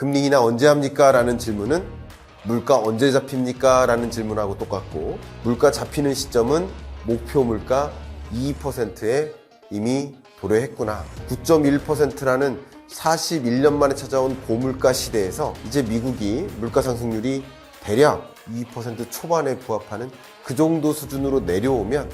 금리 인하 언제 합니까? 라는 질문은 물가 언제 잡힙니까? 라는 질문하고 똑같고, 물가 잡히는 시점은 목표 물가 2%에 이미 도래했구나. 9.1%라는 41년 만에 찾아온 고물가 시대에서 이제 미국이 물가 상승률이 대략 2% 초반에 부합하는 그 정도 수준으로 내려오면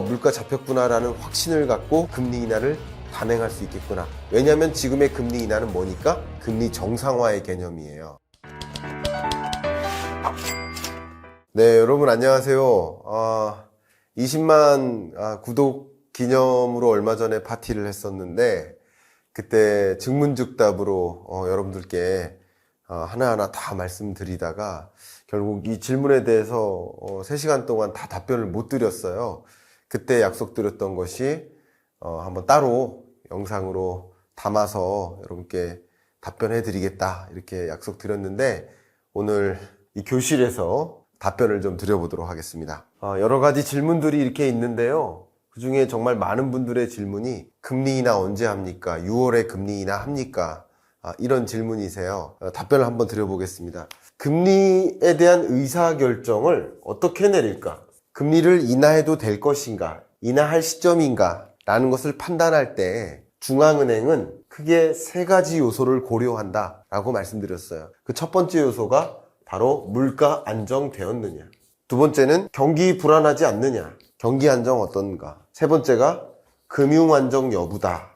물가 잡혔구나라는 확신을 갖고 금리 인하를 단행할 수 있겠구나. 왜냐하면 지금의 금리 인하는 뭐니까? 금리 정상화의 개념이에요. 네, 여러분 안녕하세요. 20만 구독 기념으로 얼마 전에 파티를 했었는데, 그때 증문즉답으로 여러분들께 하나하나 다 말씀드리다가 결국 이 질문에 대해서 3시간 동안 다 답변을 못 드렸어요. 그때 약속드렸던 것이 한번 따로 영상으로 담아서 여러분께 답변해 드리겠다, 이렇게 약속드렸는데, 오늘 이 교실에서 답변을 좀 드려보도록 하겠습니다. 여러 가지 질문들이 이렇게 있는데요. 그 중에 정말 많은 분들의 질문이 금리 인하 언제 합니까? 6월에 금리 인하 합니까? 이런 질문이세요. 답변을 한번 드려보겠습니다. 금리에 대한 의사결정을 어떻게 내릴까? 금리를 인하해도 될 것인가? 인하할 시점인가? 라는 것을 판단할 때 중앙은행은 크게 3가지 요소를 고려한다 라고 말씀드렸어요. 그 첫 번째 요소가 바로 물가 안정되었느냐, 두 번째는 경기 불안하지 않느냐, 경기 안정 어떤가, 세 번째가 금융 안정 여부다,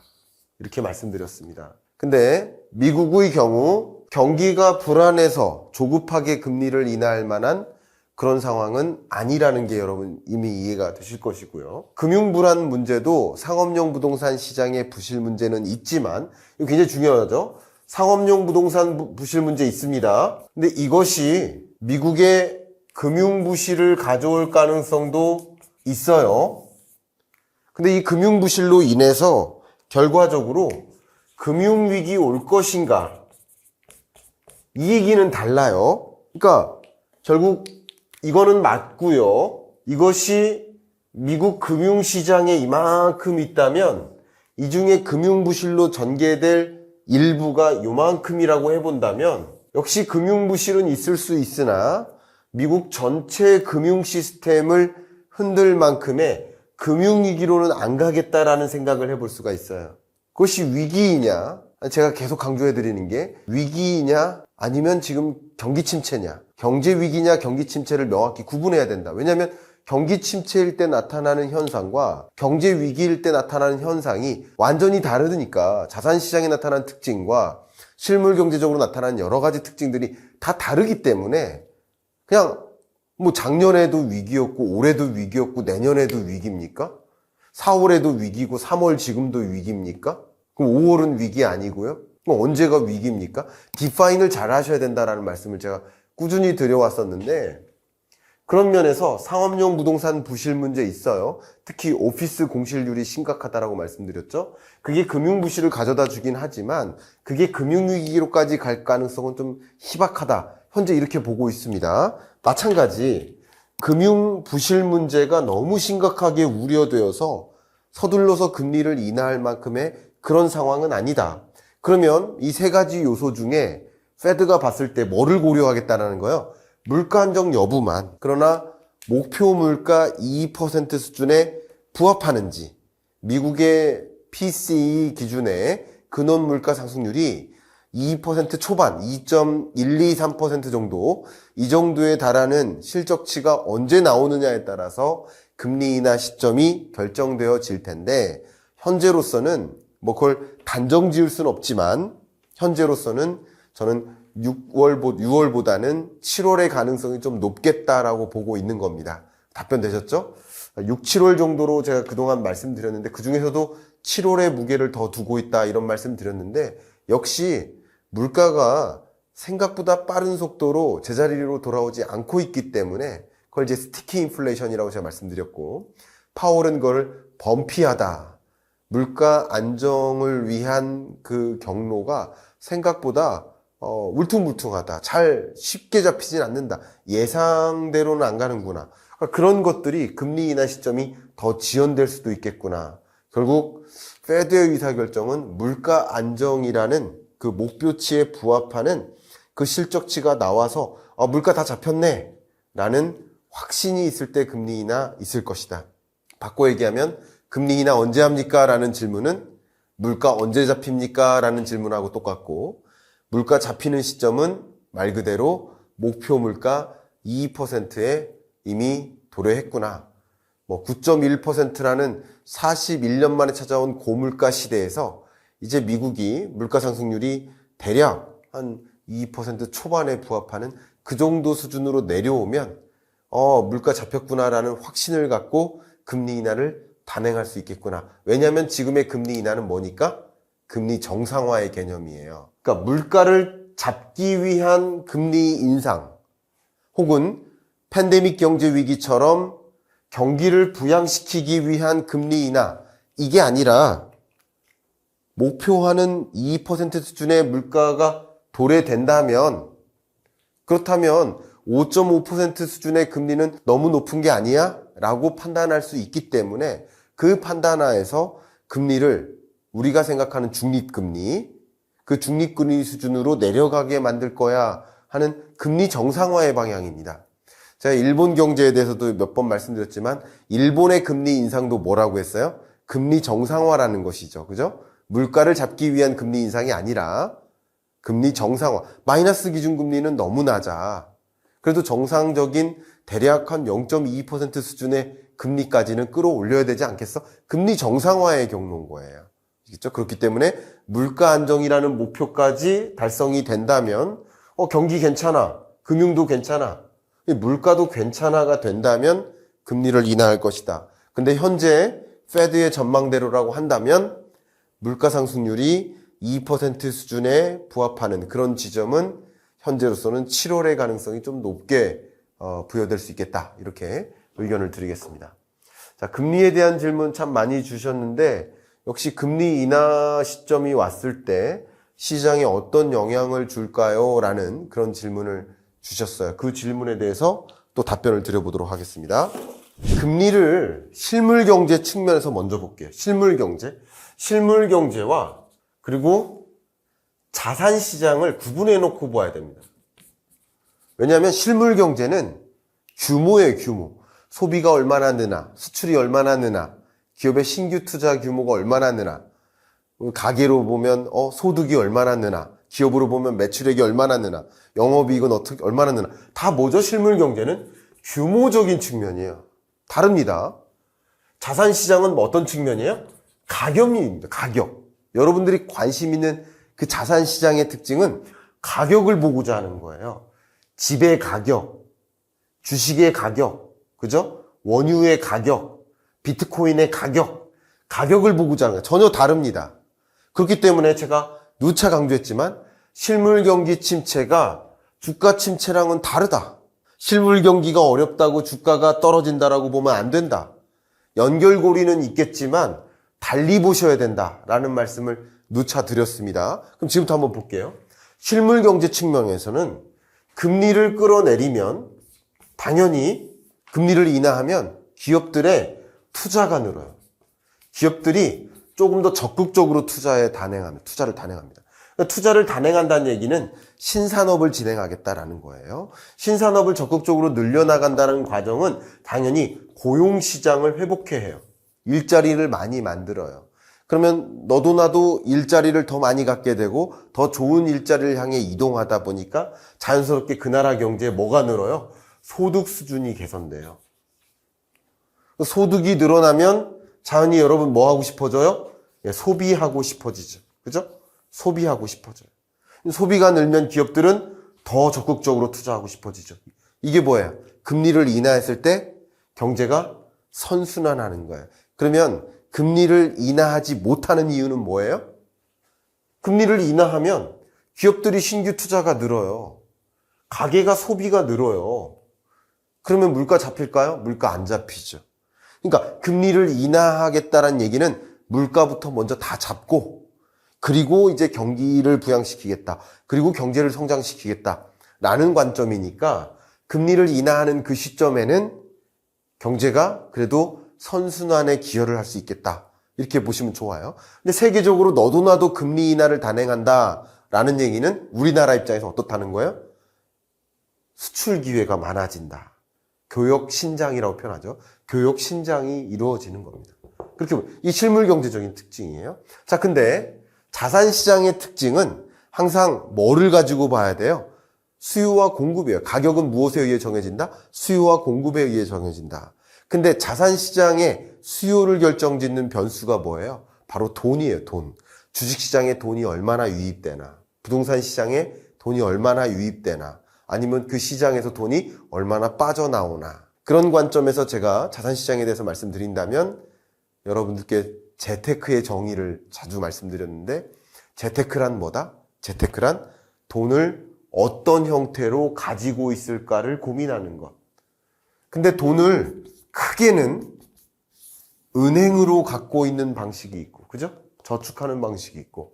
이렇게 말씀드렸습니다. 근데 미국의 경우 경기가 불안해서 조급하게 금리를 인하할 만한 그런 상황은 아니라는 게 여러분 이미 이해가 되실 것이고요. 금융 불안 문제도 상업용 부동산 시장의 부실 문제는 있지만, 이거 굉장히 중요하죠. 상업용 부동산 부실 문제 있습니다. 근데 이것이 미국의 금융 부실을 가져올 가능성도 있어요. 근데 이 금융 부실로 인해서 결과적으로 금융 위기 올 것인가, 이 얘기는 달라요. 그러니까 결국 이거는 맞고요. 이것이 미국 금융 시장에 이만큼 있다면 이 중에 금융 부실로 전개될 일부가 요만큼이라고 해본다면, 역시 금융 부실은 있을 수 있으나 미국 전체 금융 시스템을 흔들 만큼의 금융위기로는 안 가겠다라는 생각을 해볼 수가 있어요. 그것이 위기이냐, 제가 계속 강조해드리는 게 위기이냐 아니면 지금 경기 침체냐, 경제 위기냐 경기 침체를 명확히 구분해야 된다. 왜냐하면 경기 침체일 때 나타나는 현상과 경제 위기일 때 나타나는 현상이 완전히 다르니까, 자산시장에 나타나는 특징과 실물 경제적으로 나타나는 여러 가지 특징들이 다 다르기 때문에 그냥 뭐 작년에도 위기였고 올해도 위기였고 내년에도 위기입니까? 4월에도 위기고 3월 지금도 위기입니까? 그럼 5월은 위기 아니고요? 그럼 언제가 위기입니까? 디파인을 잘 하셔야 된다라는 말씀을 제가 꾸준히 드려왔었는데, 그런 면에서 상업용 부동산 부실 문제 있어요. 특히 오피스 공실률이 심각하다라고 말씀드렸죠. 그게 금융 부실을 가져다 주긴 하지만 그게 금융위기로까지 갈 가능성은 좀 희박하다, 현재 이렇게 보고 있습니다. 마찬가지 금융 부실 문제가 너무 심각하게 우려되어서 서둘러서 금리를 인하할 만큼의 그런 상황은 아니다. 그러면 이 3가지 요소 중에 페드가 봤을 때 뭐를 고려하겠다는 거예요? 물가 안정 여부만. 그러나 목표 물가 2% 수준에 부합하는지, 미국의 PCE 기준의 근원 물가 상승률이 2% 초반, 2.123% 정도, 이 정도에 달하는 실적치가 언제 나오느냐에 따라서 금리 인하 시점이 결정되어질 텐데, 현재로서는 뭐 그걸 단정 지을 수는 없지만 현재로서는 저는 6월보다는 7월의 가능성이 좀 높겠다라고 보고 있는 겁니다. 답변 되셨죠? 6, 7월 정도로 제가 그동안 말씀드렸는데, 그 중에서도 7월에 무게를 더 두고 있다, 이런 말씀 드렸는데, 역시 물가가 생각보다 빠른 속도로 제자리로 돌아오지 않고 있기 때문에 그걸 이제 스티키 인플레이션이라고 제가 말씀드렸고, 파월은 그걸 범피하다, 물가 안정을 위한 그 경로가 생각보다 울퉁불퉁하다, 잘 쉽게 잡히진 않는다, 예상대로는 안 가는구나, 그러니까 그런 것들이 금리 인하 시점이 더 지연될 수도 있겠구나. 결국 페드의 의사결정은 물가 안정이라는 그 목표치에 부합하는 그 실적치가 나와서 물가 다 잡혔네 라는 확신이 있을 때 금리 인하 있을 것이다. 바꿔 얘기하면 금리 인하 언제 합니까? 라는 질문은 물가 언제 잡힙니까? 라는 질문하고 똑같고, 물가 잡히는 시점은 말 그대로 목표 물가 2%에 이미 도래했구나. 9.1%라는 41년 만에 찾아온 고물가 시대에서 이제 미국이 물가 상승률이 대략 한 2% 초반에 부합하는 그 정도 수준으로 내려오면 물가 잡혔구나라는 확신을 갖고 금리 인하를 단행할 수 있겠구나. 왜냐하면 지금의 금리 인하는 뭐니까? 금리 정상화의 개념이에요. 그러니까 물가를 잡기 위한 금리 인상 혹은 팬데믹 경제 위기처럼 경기를 부양시키기 위한 금리 인하, 이게 아니라 목표하는 2% 수준의 물가가 도래된다면, 그렇다면 5.5% 수준의 금리는 너무 높은 게 아니야? 라고 판단할 수 있기 때문에 그 판단하에서 금리를 우리가 생각하는 중립금리, 그 중립금리 수준으로 내려가게 만들 거야 하는 금리 정상화의 방향입니다. 제가 일본 경제에 대해서도 몇 번 말씀드렸지만 일본의 금리 인상도 뭐라고 했어요? 금리 정상화라는 것이죠. 그죠? 물가를 잡기 위한 금리 인상이 아니라 금리 정상화. 마이너스 기준금리는 너무 낮아. 그래도 정상적인 대략 한 0.2% 수준의 금리까지는 끌어올려야 되지 않겠어? 금리 정상화의 경로인 거예요. 그렇죠? 그렇기 때문에 물가 안정이라는 목표까지 달성이 된다면 경기 괜찮아. 금융도 괜찮아. 물가도 괜찮아가 된다면 금리를 인하할 것이다. 근데 현재 페드의 전망대로라고 한다면 물가 상승률이 2% 수준에 부합하는 그런 지점은 현재로서는 7월의 가능성이 좀 높게 부여될 수 있겠다. 이렇게 의견을 드리겠습니다. 자, 금리에 대한 질문 참 많이 주셨는데 역시 금리 인하 시점이 왔을 때 시장에 어떤 영향을 줄까요? 라는 그런 질문을 주셨어요. 그 질문에 대해서 또 답변을 드려보도록 하겠습니다. 금리를 실물경제 측면에서 먼저 볼게요. 실물경제와 그리고 자산시장을 구분해 놓고 봐야 됩니다. 왜냐하면 실물경제는 규모예요, 규모. 소비가 얼마나 느나, 수출이 얼마나 느나, 기업의 신규 투자 규모가 얼마나 느나, 가계로 보면 소득이 얼마나 느나, 기업으로 보면 매출액이 얼마나 느나, 영업이익은 어떻게 얼마나 느나, 다 뭐죠? 실물경제는 규모적인 측면이에요. 다릅니다. 자산시장은 어떤 측면이에요? 가격입니다. 가격. 여러분들이 관심 있는 그 자산시장의 특징은 가격을 보고자 하는 거예요. 집의 가격, 주식의 가격, 그죠? 원유의 가격, 비트코인의 가격, 가격을 보고자 하는 거예요. 전혀 다릅니다. 그렇기 때문에 제가 누차 강조했지만 실물 경기 침체가 주가 침체랑은 다르다. 실물 경기가 어렵다고 주가가 떨어진다라고 보면 안 된다. 연결고리는 있겠지만 달리 보셔야 된다라는 말씀을 누차 드렸습니다. 그럼 지금부터 한번 볼게요. 실물 경제 측면에서는 금리를 끌어내리면 당연히 금리를 인하하면 기업들의 투자가 늘어요. 기업들이 조금 더 적극적으로 투자를 단행합니다. 투자를 단행한다는 얘기는 신산업을 진행하겠다라는 거예요. 신산업을 적극적으로 늘려나간다는 과정은 당연히 고용시장을 회복해야 해요. 일자리를 많이 만들어요. 그러면 너도 나도 일자리를 더 많이 갖게 되고 더 좋은 일자리를 향해 이동하다 보니까 자연스럽게 그 나라 경제에 뭐가 늘어요? 소득 수준이 개선돼요. 소득이 늘어나면 자연히 여러분 뭐 하고 싶어져요? 소비하고 싶어지죠. 그죠? 소비하고 싶어져요. 소비가 늘면 기업들은 더 적극적으로 투자하고 싶어지죠. 이게 뭐예요? 금리를 인하했을 때 경제가 선순환하는 거예요. 그러면 금리를 인하하지 못하는 이유는 뭐예요? 금리를 인하하면 기업들이 신규 투자가 늘어요. 가계가 소비가 늘어요. 그러면 물가 잡힐까요? 물가 안 잡히죠. 그러니까 금리를 인하하겠다는 얘기는 물가부터 먼저 다 잡고 그리고 이제 경기를 부양시키겠다. 그리고 경제를 성장시키겠다라는 관점이니까 금리를 인하하는 그 시점에는 경제가 그래도 선순환에 기여를 할 수 있겠다. 이렇게 보시면 좋아요. 근데 세계적으로 너도 나도 금리 인하를 단행한다 라는 얘기는 우리나라 입장에서 어떻다는 거예요? 수출 기회가 많아진다. 교역 신장이라고 표현하죠. 교역 신장이 이루어지는 겁니다. 그렇게 이 실물 경제적인 특징이에요. 자, 근데 자산 시장의 특징은 항상 뭐를 가지고 봐야 돼요? 수요와 공급이에요. 가격은 무엇에 의해 정해진다? 수요와 공급에 의해 정해진다. 근데 자산 시장의 수요를 결정짓는 변수가 뭐예요? 바로 돈이에요, 돈. 주식 시장에 돈이 얼마나 유입되나, 부동산 시장에 돈이 얼마나 유입되나, 아니면 그 시장에서 돈이 얼마나 빠져나오나. 그런 관점에서 제가 자산 시장에 대해서 말씀드린다면 여러분들께 재테크의 정의를 자주 말씀드렸는데, 재테크란 뭐다? 재테크란 돈을 어떤 형태로 가지고 있을까를 고민하는 것. 근데 돈을 크게는 은행으로 갖고 있는 방식이 있고, 그죠? 저축하는 방식이 있고,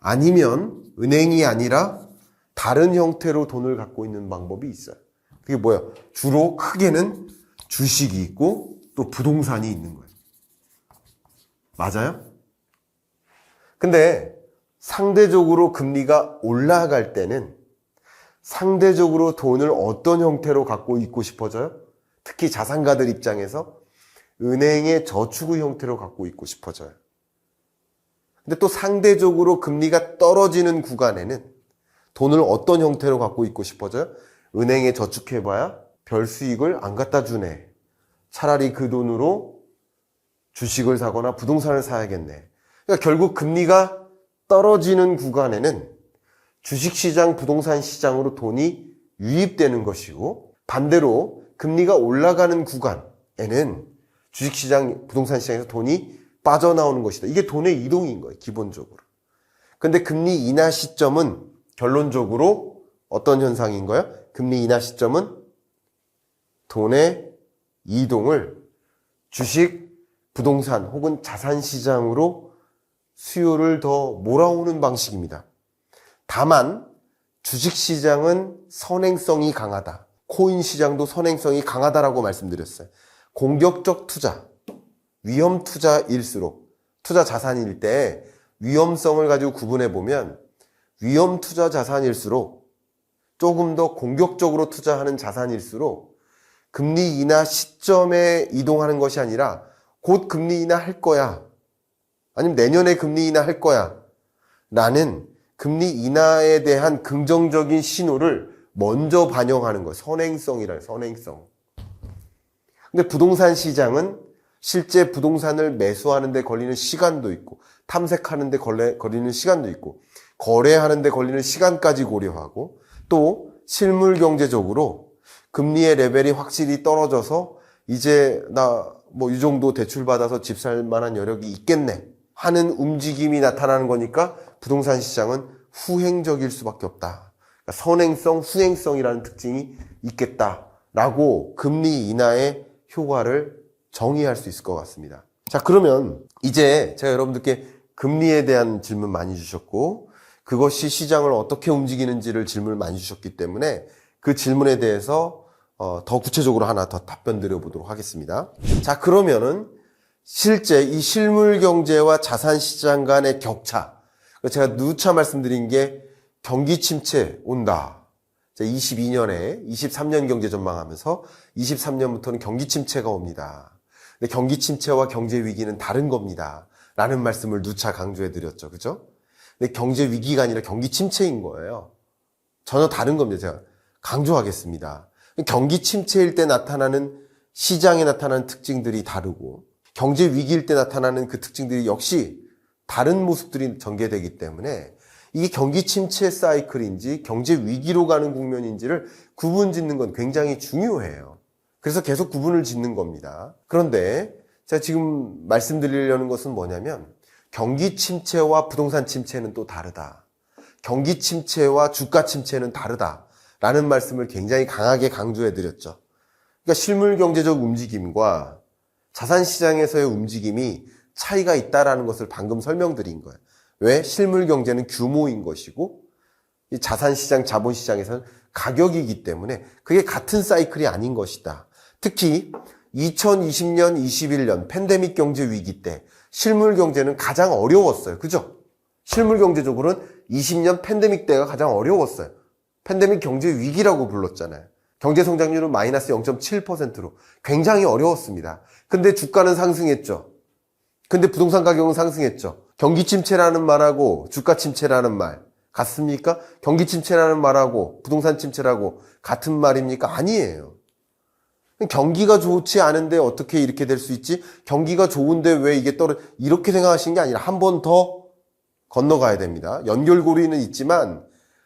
아니면 은행이 아니라 다른 형태로 돈을 갖고 있는 방법이 있어요. 그게 뭐예요? 주로 크게는 주식이 있고 또 부동산이 있는 거예요. 맞아요? 근데 상대적으로 금리가 올라갈 때는 상대적으로 돈을 어떤 형태로 갖고 있고 싶어져요? 특히 자산가들 입장에서 은행의 저축의 형태로 갖고 있고 싶어져요. 근데 또 상대적으로 금리가 떨어지는 구간에는 돈을 어떤 형태로 갖고 있고 싶어져요? 은행에 저축해봐야 별 수익을 안 갖다 주네. 차라리 그 돈으로 주식을 사거나 부동산을 사야겠네. 그러니까 결국 금리가 떨어지는 구간에는 주식시장, 부동산 시장으로 돈이 유입되는 것이고, 반대로 금리가 올라가는 구간에는 주식시장, 부동산 시장에서 돈이 빠져나오는 것이다. 이게 돈의 이동인 거예요, 기본적으로. 근데 금리 인하 시점은 결론적으로 어떤 현상인 거예요? 금리 인하 시점은 돈의 이동을 주식, 부동산 혹은 자산 시장으로 수요를 더 몰아오는 방식입니다. 다만 주식 시장은 선행성이 강하다. 코인 시장도 선행성이 강하다라고 말씀드렸어요. 공격적 투자, 위험 투자일수록, 투자 자산일 때 위험성을 가지고 구분해 보면 위험 투자 자산일수록, 조금 더 공격적으로 투자하는 자산일수록 금리 인하 시점에 이동하는 것이 아니라 곧 금리 인하 할 거야, 아니면 내년에 금리 인하 할 거야 라는 금리 인하에 대한 긍정적인 신호를 먼저 반영하는 거예요. 선행성이라요, 선행성. 근데 부동산 시장은 실제 부동산을 매수하는 데 걸리는 시간도 있고, 탐색하는 데 걸리는 시간도 있고, 거래하는 데 걸리는 시간까지 고려하고, 또 실물 경제적으로 금리의 레벨이 확실히 떨어져서 이제 나 뭐 이 정도 대출 받아서 집 살 만한 여력이 있겠네 하는 움직임이 나타나는 거니까 부동산 시장은 후행적일 수밖에 없다. 그러니까 선행성, 후행성이라는 특징이 있겠다라고 금리 인하의 효과를 정의할 수 있을 것 같습니다. 자, 그러면 이제 제가 여러분들께 금리에 대한 질문 많이 주셨고, 그것이 시장을 어떻게 움직이는지를 질문을 많이 주셨기 때문에 그 질문에 대해서 더 구체적으로 하나 더 답변 드려보도록 하겠습니다. 자, 그러면은 실제 이 실물 경제와 자산 시장 간의 격차, 제가 누차 말씀드린 게 경기 침체 온다. 22년에 23년 경제 전망하면서 23년부터는 경기 침체가 옵니다. 근데 경기 침체와 경제 위기는 다른 겁니다. 라는 말씀을 누차 강조해 드렸죠. 그죠? 근데 경제 위기가 아니라 경기 침체인 거예요. 전혀 다른 겁니다. 제가 강조하겠습니다. 경기 침체일 때 나타나는, 시장에 나타나는 특징들이 다르고, 경제 위기일 때 나타나는 그 특징들이 역시 다른 모습들이 전개되기 때문에 이게 경기 침체 사이클인지 경제 위기로 가는 국면인지를 구분 짓는 건 굉장히 중요해요. 그래서 계속 구분을 짓는 겁니다. 그런데 제가 지금 말씀드리려는 것은 뭐냐면, 경기 침체와 부동산 침체는 또 다르다. 경기 침체와 주가 침체는 다르다라는 말씀을 굉장히 강하게 강조해 드렸죠. 그러니까 실물 경제적 움직임과 자산 시장에서의 움직임이 차이가 있다라는 것을 방금 설명드린 거예요. 왜? 실물 경제는 규모인 것이고, 이 자산 시장, 자본 시장에서는 가격이기 때문에 그게 같은 사이클이 아닌 것이다. 특히 2020년, 21년 팬데믹 경제 위기 때 실물 경제는 가장 어려웠어요. 그죠? 실물 경제적으로는 2020년 팬데믹 때가 가장 어려웠어요. 팬데믹 경제 위기라고 불렀잖아요. 경제 성장률은 마이너스 0.7%로 굉장히 어려웠습니다. 근데 주가는 상승했죠. 근데 부동산 가격은 상승했죠. 경기 침체라는 말하고 주가 침체라는 말 같습니까? 경기 침체라는 말하고 부동산 침체라고 같은 말입니까? 아니에요. 경기가 좋지 않은데 어떻게 이렇게 될 수 있지? 경기가 좋은데 왜 이게 이렇게 생각하시는 게 아니라 한 번 더 건너가야 됩니다. 연결고리는 있지만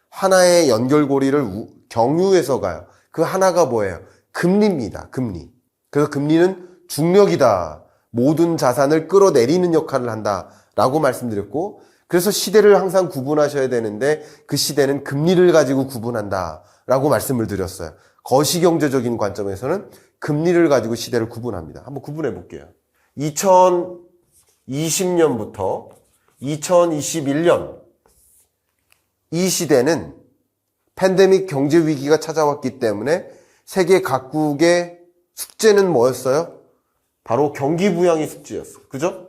하나의 연결고리를 경유해서 가요. 그 하나가 뭐예요? 금리입니다. 금리. 그래서 금리는 중력이다. 모든 자산을 끌어내리는 역할을 한다라고 말씀드렸고, 그래서 시대를 항상 구분하셔야 되는데 그 시대는 금리를 가지고 구분한다라고 말씀을 드렸어요. 거시경제적인 관점에서는 금리를 가지고 시대를 구분합니다. 한번 구분해 볼게요. 2020년부터 2021년 이 시대는 팬데믹 경제 위기가 찾아왔기 때문에 세계 각국의 숙제는 뭐였어요? 바로 경기 부양이 숙제였어요. 그죠?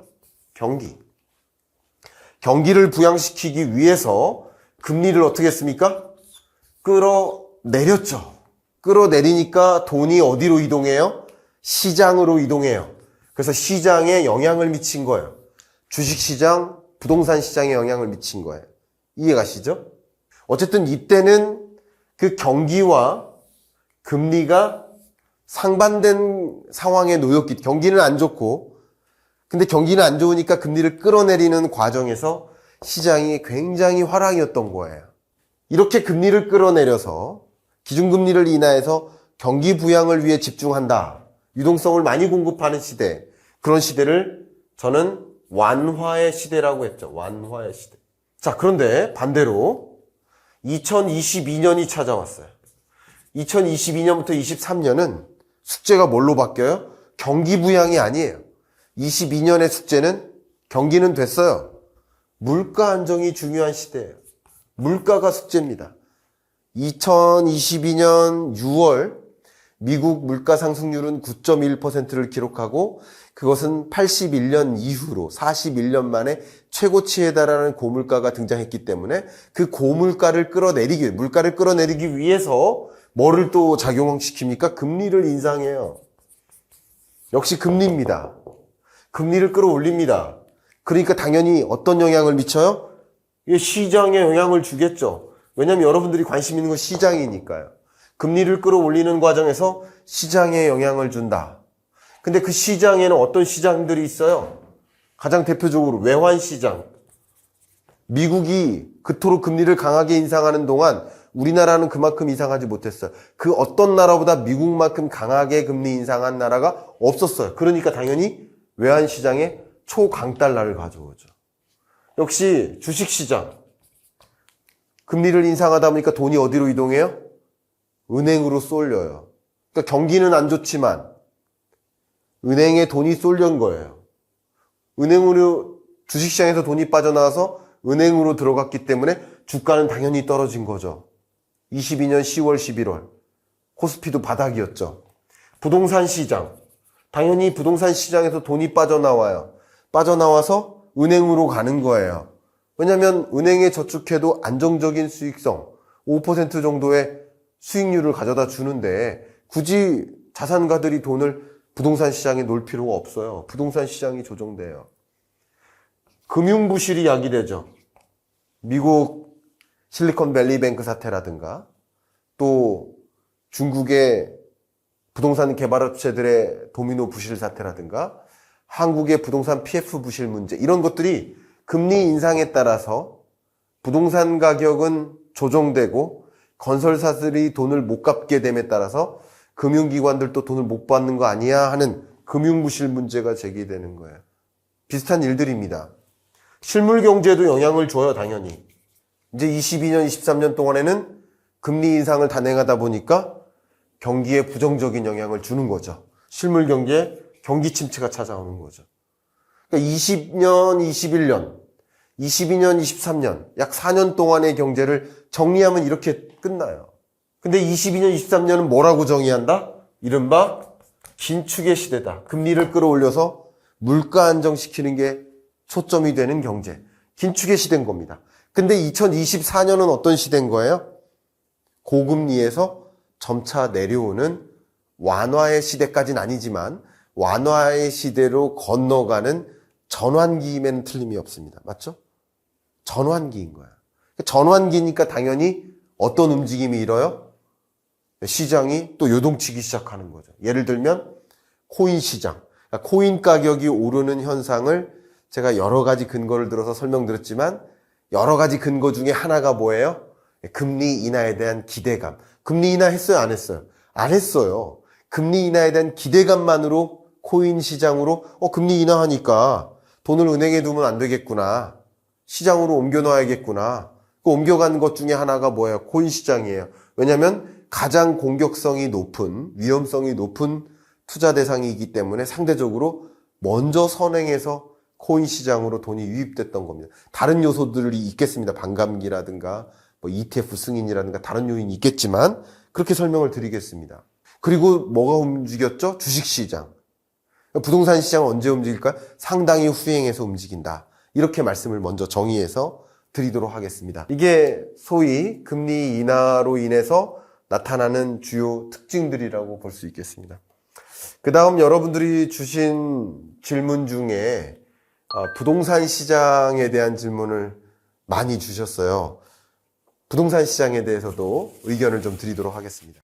경기를 부양시키기 위해서 금리를 어떻게 했습니까? 끌어내렸죠. 끌어내리니까 돈이 어디로 이동해요? 시장으로 이동해요. 그래서 시장에 영향을 미친 거예요. 주식시장, 부동산 시장에 영향을 미친 거예요. 이해가시죠? 어쨌든 이때는 그 경기와 금리가 상반된 상황에 놓였기, 경기는 안 좋고, 근데 경기는 안 좋으니까 금리를 끌어내리는 과정에서 시장이 굉장히 화랑이었던 거예요. 이렇게 금리를 끌어내려서 기준금리를 인하해서 경기 부양을 위해 집중한다. 유동성을 많이 공급하는 시대. 그런 시대를 저는 완화의 시대라고 했죠. 완화의 시대. 자, 그런데 반대로 2022년이 찾아왔어요. 2022년부터 23년은 숙제가 뭘로 바뀌어요? 경기 부양이 아니에요. 22년의 숙제는 경기는 됐어요. 물가 안정이 중요한 시대예요. 물가가 숙제입니다. 2022년 6월 미국 물가 상승률은 9.1%를 기록하고 그것은 81년 이후로 41년 만에 최고치에 달하는 고물가가 등장했기 때문에 그 고물가를 물가를 끌어내리기 위해서 뭐를 또 작용시킵니까? 금리를 인상해요. 역시 금리입니다. 금리를 끌어올립니다. 그러니까 당연히 어떤 영향을 미쳐요? 시장에 영향을 주겠죠. 왜냐하면 여러분들이 관심 있는 건 시장이니까요. 금리를 끌어올리는 과정에서 시장에 영향을 준다. 근데 그 시장에는 어떤 시장들이 있어요? 가장 대표적으로 외환시장. 미국이 그토록 금리를 강하게 인상하는 동안 우리나라는 그만큼 인상하지 못했어요. 그 어떤 나라보다 미국만큼 강하게 금리 인상한 나라가 없었어요. 그러니까 당연히 외환시장에 초강달러를 가져오죠. 역시 주식시장. 금리를 인상하다 보니까 돈이 어디로 이동해요? 은행으로 쏠려요. 그러니까 경기는 안 좋지만 은행에 돈이 쏠린 거예요. 은행으로 주식시장에서 돈이 빠져나와서 은행으로 들어갔기 때문에 주가는 당연히 떨어진 거죠. 22년 10월, 11월. 코스피도 바닥이었죠. 부동산 시장. 당연히 부동산 시장에서 돈이 빠져나와요. 빠져나와서 은행으로 가는 거예요. 왜냐하면 은행에 저축해도 안정적인 수익성, 5% 정도의 수익률을 가져다 주는데 굳이 자산가들이 돈을 부동산 시장에 놓을 필요가 없어요. 부동산 시장이 조정돼요. 금융부실이 야기되죠. 미국 실리콘밸리뱅크 사태라든가 또 중국의 부동산 개발업체들의 도미노 부실 사태라든가 한국의 부동산 PF 부실 문제 이런 것들이 금리 인상에 따라서 부동산 가격은 조정되고 건설사들이 돈을 못 갚게 됨에 따라서 금융기관들도 돈을 못 받는 거 아니야 하는 금융부실 문제가 제기되는 거예요. 비슷한 일들입니다. 실물경제도 영향을 줘요, 당연히. 이제 22년, 23년 동안에는 금리 인상을 단행하다 보니까 경기에 부정적인 영향을 주는 거죠. 실물경제에 경기 침체가 찾아오는 거죠. 그러니까 20년, 21년, 22년, 23년, 약 4년 동안의 경제를 정리하면 이렇게 끝나요. 근데 22년, 23년은 뭐라고 정의한다? 이른바 긴축의 시대다. 금리를 끌어올려서 물가 안정시키는 게 초점이 되는 경제. 긴축의 시대인 겁니다. 근데 2024년은 어떤 시대인 거예요? 고금리에서 점차 내려오는 완화의 시대까지는 아니지만 완화의 시대로 건너가는 전환기임에는 틀림이 없습니다. 맞죠? 전환기인 거야. 전환기니까 당연히 어떤 움직임이 일어요? 시장이 또 요동치기 시작하는 거죠. 예를 들면 코인 시장. 그러니까 코인 가격이 오르는 현상을 제가 여러 가지 근거를 들어서 설명드렸지만 여러 가지 근거 중에 하나가 뭐예요? 금리 인하에 대한 기대감. 금리 인하 했어요? 안 했어요? 안 했어요. 금리 인하에 대한 기대감만으로 코인 시장으로 금리 인하하니까 돈을 은행에 두면 안 되겠구나. 시장으로 옮겨 놔야겠구나. 그 옮겨간 것 중에 하나가 뭐예요? 코인 시장이에요. 왜냐하면 가장 공격성이 높은, 위험성이 높은 투자 대상이기 때문에 상대적으로 먼저 선행해서 코인 시장으로 돈이 유입됐던 겁니다. 다른 요소들이 있겠습니다. 반감기라든가 뭐 ETF 승인이라든가 다른 요인이 있겠지만 그렇게 설명을 드리겠습니다. 그리고 뭐가 움직였죠? 주식시장. 부동산 시장은 언제 움직일까요? 상당히 후행해서 움직인다. 이렇게 말씀을 먼저 정의해서 드리도록 하겠습니다. 이게 소위 금리 인하로 인해서 나타나는 주요 특징들이라고 볼 수 있겠습니다. 그 다음 여러분들이 주신 질문 중에 부동산 시장에 대한 질문을 많이 주셨어요. 부동산 시장에 대해서도 의견을 좀 드리도록 하겠습니다.